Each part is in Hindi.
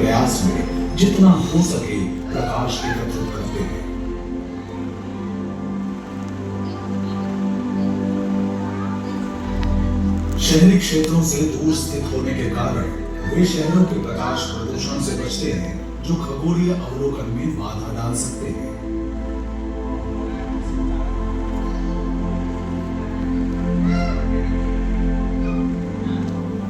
प्रयास में जितना हो सके प्रकाश एकत्रित करते हैं। शहरी क्षेत्रों से दूर स्थित होने के कारण वे शहरों के प्रकाश प्रदूषण से बचते हैं, जो खगोलीय अवलोकन में बाधा डाल सकते हैं।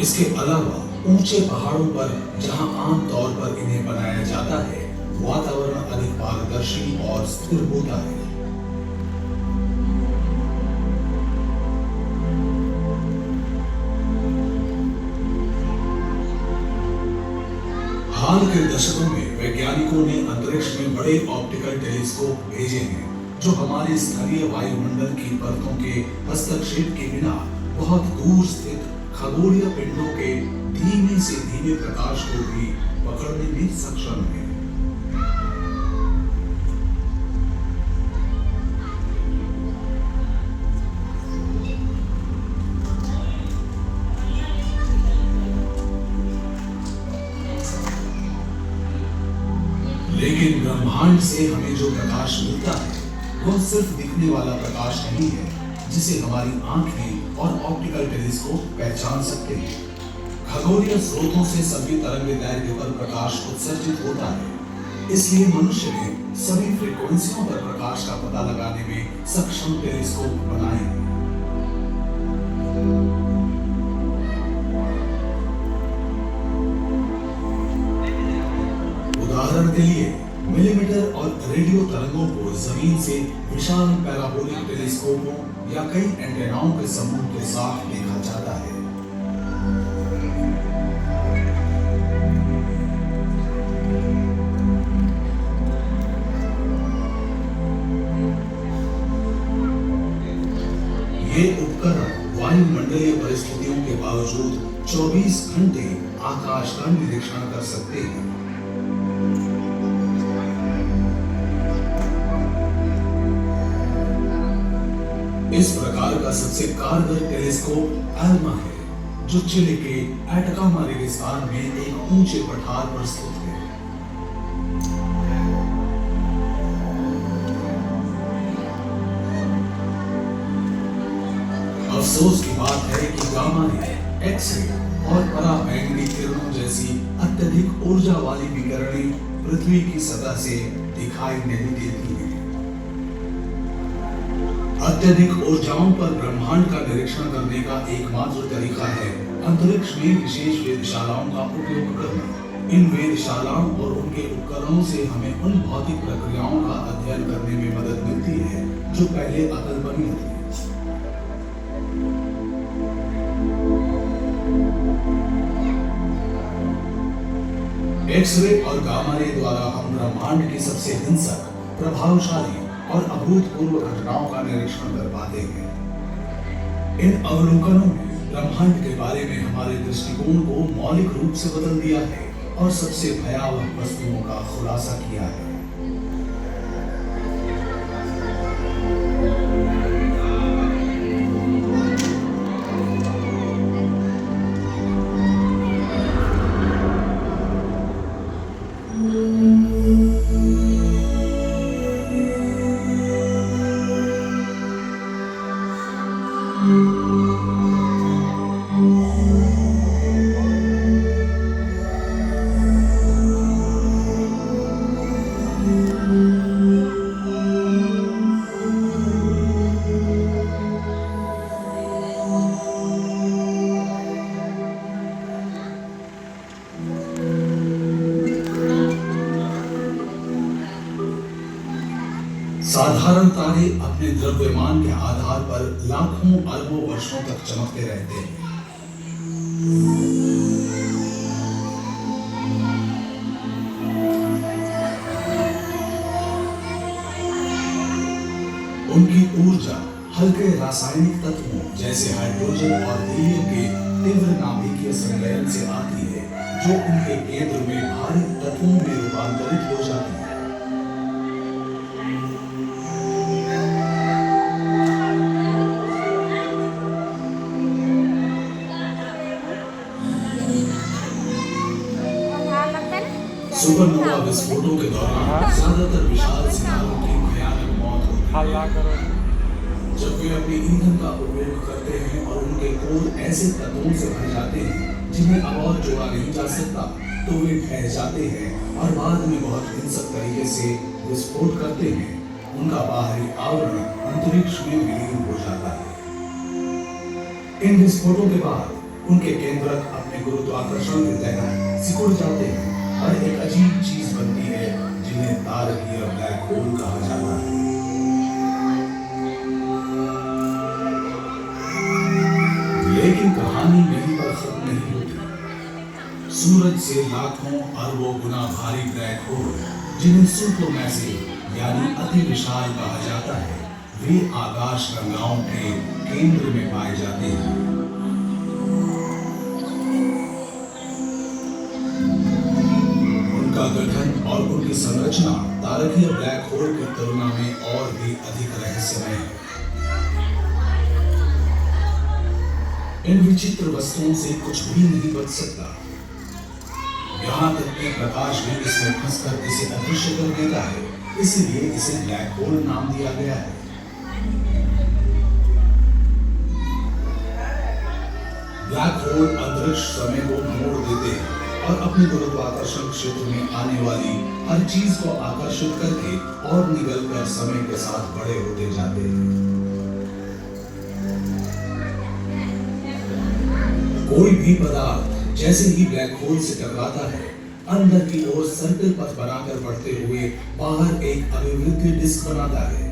इसके अलावा ऊंचे पहाड़ों पर जहां आमतौर पर इन्हें बनाया जाता है, वातावरण अधिक पारदर्शी और स्थिर होता है। हाल के दशकों में वैज्ञानिकों ने अंतरिक्ष में बड़े ऑप्टिकल टेलीस्कोप भेजे हैं, जो हमारे स्थलीय वायुमंडल की परतों के हस्तक्षेप के बिना बहुत दूर स्थित खगोलीय पिंडों के धीमे से धीमे प्रकाश को भी पकड़ने में सक्षम है। लेकिन ब्रह्मांड से हमें जो प्रकाश मिलता है, वह सिर्फ दिखने वाला प्रकाश नहीं है, जिसे हमारी आंखें और ऑप्टिकल टेलीस्कोप पहचान सकते हैं। खगोलीय स्रोतों से सभी तरंगदैर्घ्य पर प्रकाश उत्सर्जित होता है, इसलिए मनुष्य ने सभी फ्रीक्वेंसियों पर प्रकाश का पता लगाने में सक्षम टेलीस्कोप बनाए हैं। उदाहरण के लिए मिलीमीटर और रेडियो तरंगों को जमीन से विशाल पैराबोलिक टेलीस्कोपों या कई एंटेनाओं के समूह के साथ देखा जाता है। ये उपकरण वायुमंडलीय परिस्थितियों के बावजूद 24 घंटे आकाश का निरीक्षण कर सकते हैं। इस प्रकार का सबसे कारगर टेलीस्कोप एल्मा है, जो चिली के एटाकामा रेगिस्तान में एक ऊंचे पठार पर स्थित है। अफसोस की बात है कि गामा रे, एक्स-रे और पराबैंगनी किरणों जैसी अत्यधिक ऊर्जा वाली विकिरणें पृथ्वी की सतह से दिखाई नहीं देती है। अत्यधिक ऊर्जाओं पर ब्रह्मांड का निरीक्षण करने का एकमात्र तरीका है अंतरिक्ष में विशेष वेधशालाओं का उपयोग करना। इन वेधशालाओं और उनके उपकरणों से हमें उन भौतिक प्रक्रियाओं का अध्ययन करने में मदद मिलती है जो पहले अकल्पनीय थी। एक्स-रे और गामा रे द्वारा हम ब्रह्मांड की सबसे हिंसक, प्रभावशाली और अभूतपूर्व घटनाओं का निरीक्षण कर पाते हैं। इन अवलोकनों ने ब्रह्मांड के बारे में हमारे दृष्टिकोण को मौलिक रूप से बदल दिया है और सबसे भयावह वस्तुओं का खुलासा किया है। साधारण तारे अपने द्रव्यमान के आधार पर लाखों अरबों वर्षों तक चमकते रहते हैं। उनकी ऊर्जा हल्के रासायनिक तत्वों जैसे हाइड्रोजन और हीलियम के तीव्र नाभिकीय संलयन से आती है, जो उनके केंद्र में भारी तत्वों में रूपांतरित हो जाती है। सुपरनोवा विस्फोटों के दौरान ज्यादातर विशाल सितारों की भयानक मौत होती हल्ला है। करो। जब वे अपने ईंधन का उपयोग करते हैं और उनके कोर ऐसे तत्वों से भर जाते हैं जिन्हें अब और जोड़ा नहीं जा सकता, तो वे ढह जाते हैं और बाद में बहुत हिंसक तरीके से विस्फोट करते हैं। उनका बाहरी आवरण अंतरिक्ष में विलीन हो जाता है। इन विस्फोटों के बाद उनके केंद्रक अपने गुरुत्वाकर्षण के तहत सिकुड़ जाते हैं और एक अजीब चीज बनती है जिन्हें तारकीय ब्लैक होल कहा जाता है। लेकिन कहानी यहीं पर खत्म नहीं होती। सूरज से लाखों अरबों गुना भारी ब्लैक होल, जिन्हें सुपरमैसिव यानी अति विशाल कहा जाता है, वे आकाश गंगाओं के केंद्र में पाए जाते हैं। उनका गठन और उनकी संरचना तारकीय ब्लैक होल की तुलना में और भी अधिक रहस्यमय है। इन विचित्र वस्तुओं से कुछ भी नहीं बच सकता। यहाँ तक कि प्रकाश भी इसमें फंसकर इसे अदृश्य कर देता है, इसलिए इसे ब्लैक होल नाम दिया गया है। ब्लैक होल अंतरिक्ष समय को मोड़ देते हैं और अपने गुरुत्वाकर्षण क्षेत्र में आने वाली हर चीज को आकर्षित करके और निगलकर समय के साथ बड़े होते जाते हैं। कोई भी पदार्थ जैसे ही ब्लैक होल से टकराता है, अंदर की ओर सर्कल पथ बनाकर बढ़ते हुए बाहर एक अभिवृद्धि डिस्क बनाता है।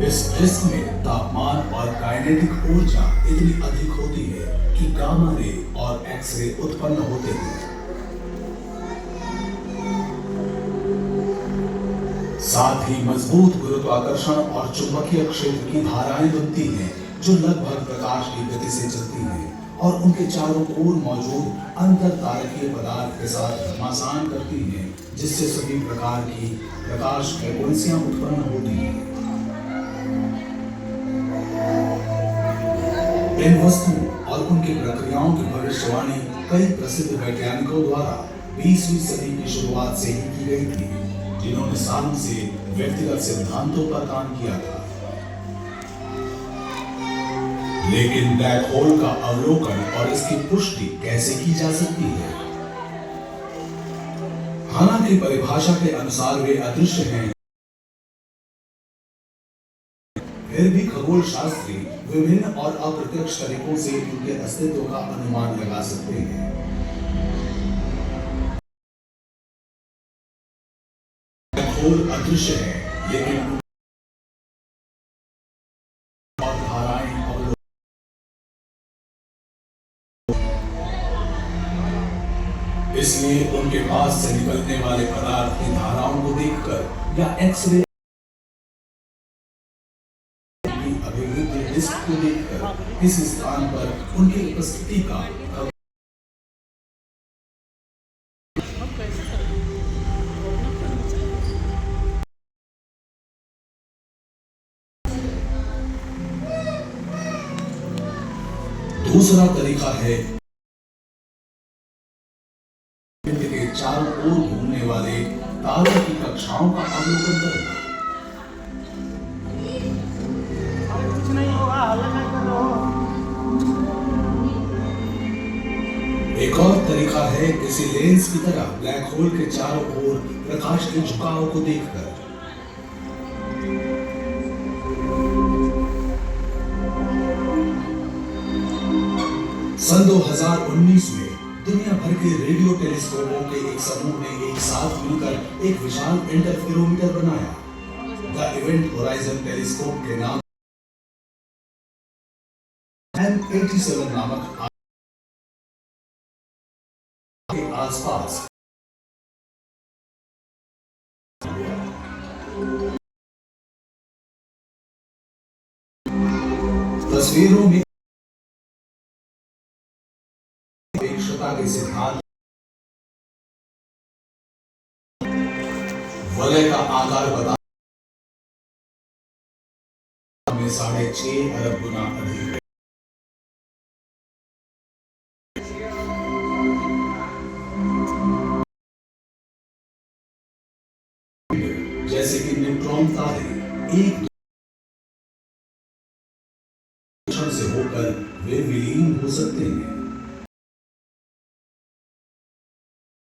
इस डिस्क में तापमान और काइनेटिक ऊर्जा इतनी अधिक होती है कि गामा रे और एक्स रे उत्पन्न होते हैं। साथ ही मजबूत गुरुत्वाकर्षण और चुंबकीय क्षेत्र की धाराएं बनती हैं जो लगभग प्रकाश की गति से चलती हैं और उनके चारों ओर मौजूद अंतर तारकीय पदार्थ के साथ घमासान करती हैं, जिससे सभी प्रकार की प्रकाश फ्रीक्वेंसियां उत्पन्न होती हैं। इन वस्तुओं और उनकी प्रक्रियाओं की भविष्यवाणी कई प्रसिद्ध वैज्ञानिकों द्वारा 20वीं सदी की शुरुआत से ही की गई थी, जिन्होंने सालों से व्यक्तिगत सिद्धांतों पर काम किया था। लेकिन ब्लैक होल का अवलोकन और इसकी पुष्टि कैसे की जा सकती है? हालांकि परिभाषा के अनुसार वे अदृश्य हैं, फिर भी खगोल शास्त्री विभिन्न और अप्रत्यक्ष तरीकों से उनके अस्तित्व का अनुमान लगा सकते हैं। ब्लैक होल अदृश्य है, लेकिन इसलिए उनके पास से निकलने वाले पदार्थ की धाराओं को देखकर या एक्सरे की अभिवृद्धि डिस्क को देखकर इस स्थान पर उनकी उपस्थिति का दूसरा तरीका है के चारों ओर घूमने वाले तारों की कक्षाओं का अवलोकन करना। कुछ नहीं होगा, हल्ला नहीं करो। एक और तरीका है किसी लेंस की तरह ब्लैक होल के चारों ओर प्रकाश के झुकाव को देखकर। सन 2019 में दुनिया भर के रेडियो टेलीस्कोपों के एक समूह ने एक साथ मिलकर एक विशाल इंटरफेरोमीटर बनाया। द इवेंट होराइजन टेलीस्कोप के नाम M87 नामक के आसपास तस्वीरों में के सिद्धांत वलय का आकार बता में 6.5 अरब गुना अधिक है। एटॉम तारे एक दूसरे से होकर वे विलीन हो सकते हैं।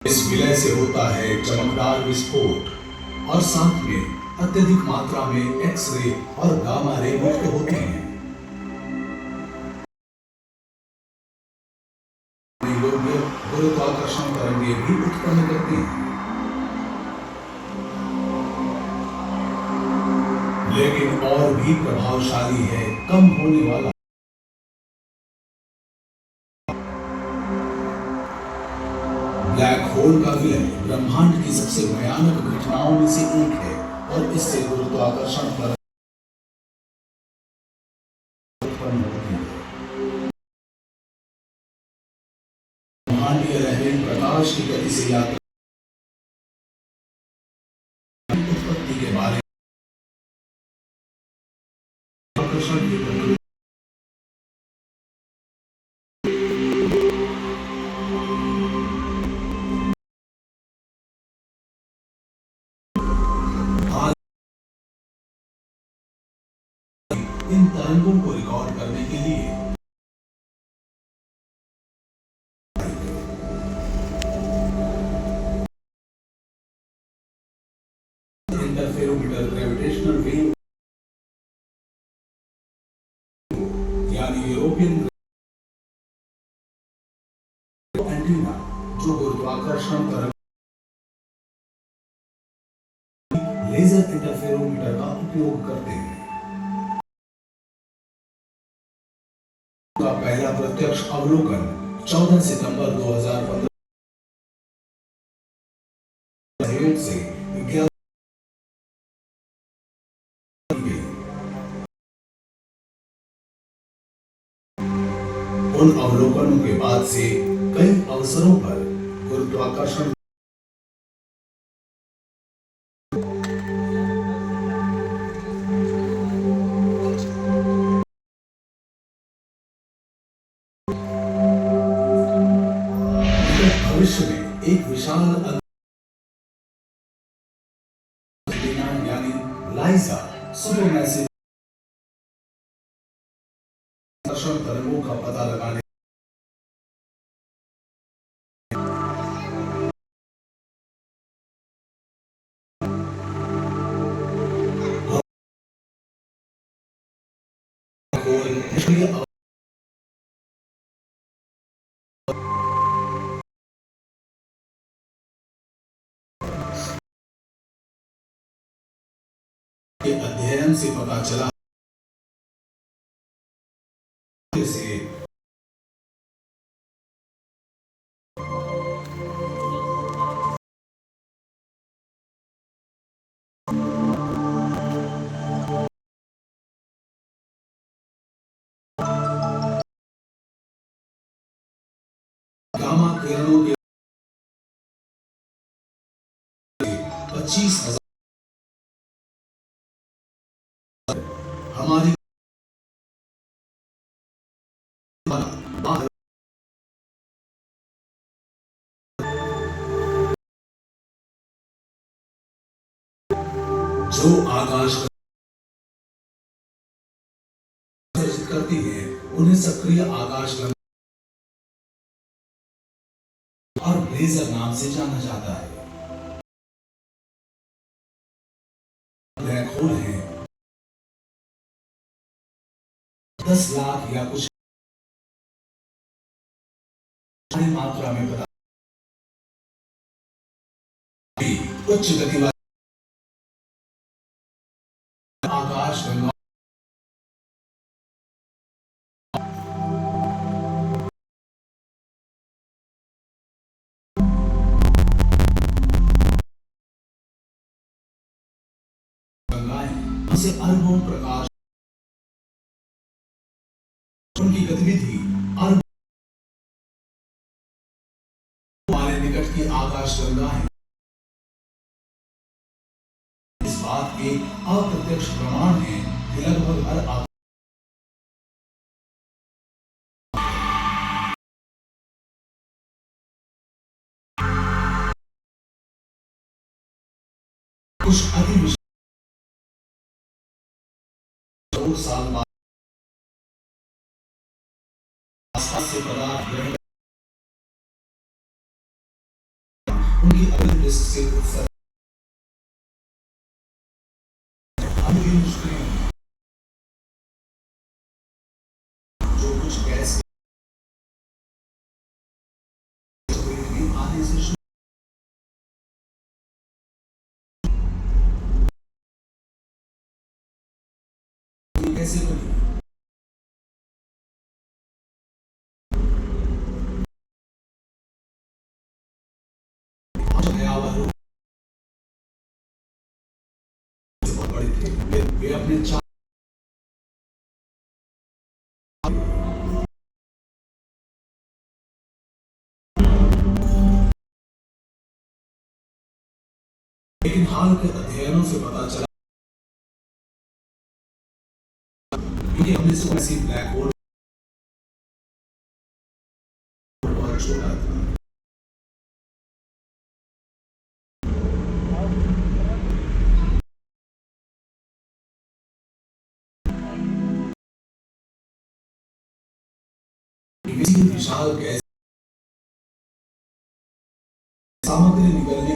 इस विलय से होता है चमकदार विस्फोट और साथ में अत्यधिक मात्रा में एक्स-रे और गामा रे मुक्त होते हैं। योग्य गुरुत्वाकर्षण तरंगे भी उत्पन्न करते हैं। लेकिन और भी प्रभावशाली है कम होने वाला ब्लैक होल का विलय ब्रह्मांड की सबसे भयानक घटनाओं में से एक है और इससे गुरुत्वाकर्षण पर उत्पन्न होती है। ब्रह्मांडीय लहरें प्रकाश की गति से यात्रा उत्पत्ति के बारे में आकर्षण की प्रक्रिया इन तरंगों को रिकॉर्ड करने के लिए इंटरफेरोमीटर ग्रेविटेशनल वेव यानी यूरोपियन एंटीना जो गुरुत्वाकर्षण तरंग लेजर इंटरफेरोमीटर का उपयोग करते हैं। का पहला प्रत्यक्ष अवलोकन 14 सितंबर 2015 से विज्ञान उन अवलोकनों के बाद से कई अवसरों पर गुरुत्वाकर्षण भविष्य में एक विशाल यानी लाइजा सुपरमैसिव तरंगों का पता लगाने के अध्ययन से पता चला से गामा किरणों के 25,000 हमारी जो आकाश करती है उन्हें सक्रिय आकाश और ब्लेजर नाम से जाना जाता है। ब्लैक होल है 10 लाख या कुछ मात्रा में पता उच्च गति वाले आकाश गंगा से अरबों प्रकाश उनकी गतिविधि अरब हमारे निकट की आकाश गंगाएं इस बात के अप्रत्यक्ष प्रमाण हैं कि लगभग हर कुछ अति करोड़ साल बाद आसपास से पदार्थ ग्रहण उनकी अभिन्न डिस्क से उत्सर्जन हम भी मुश्किलें जो कुछ गैस आने से शुरू कैसे बनी बहुत बड़े थे वे अपने चार लेकिन हाल के अध्ययनों से पता चला कि हमने सोची ब्लैक होल बहुत छोटा था किसी विशाल गैस सामग्री निकलने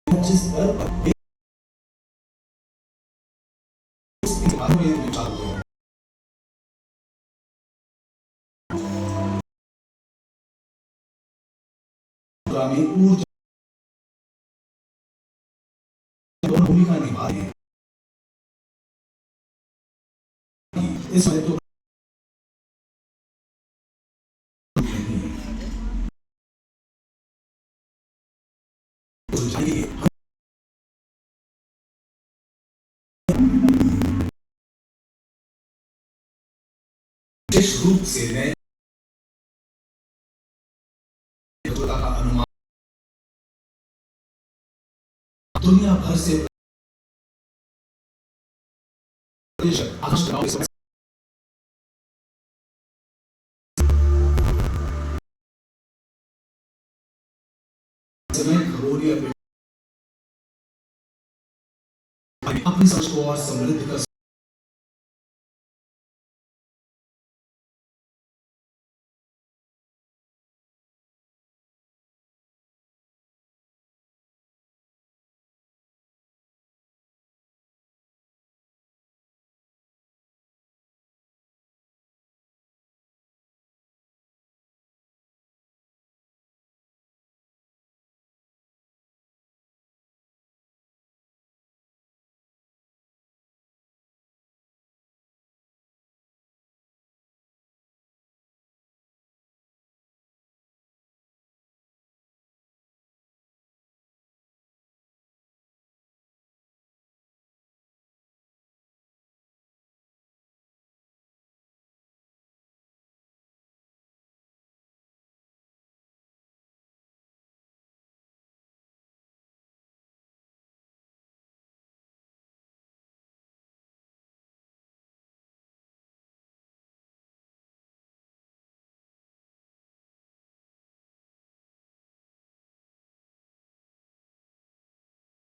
जिस दर पर उसके बारे में विचारते हैं में ऊर्जा दोनों भूमिका निभा रहे हैं इसमें तो विशेष रूप से नए का अनुमान दुनिया भर से खगोलीय अपनी समझ को और समृद्ध कर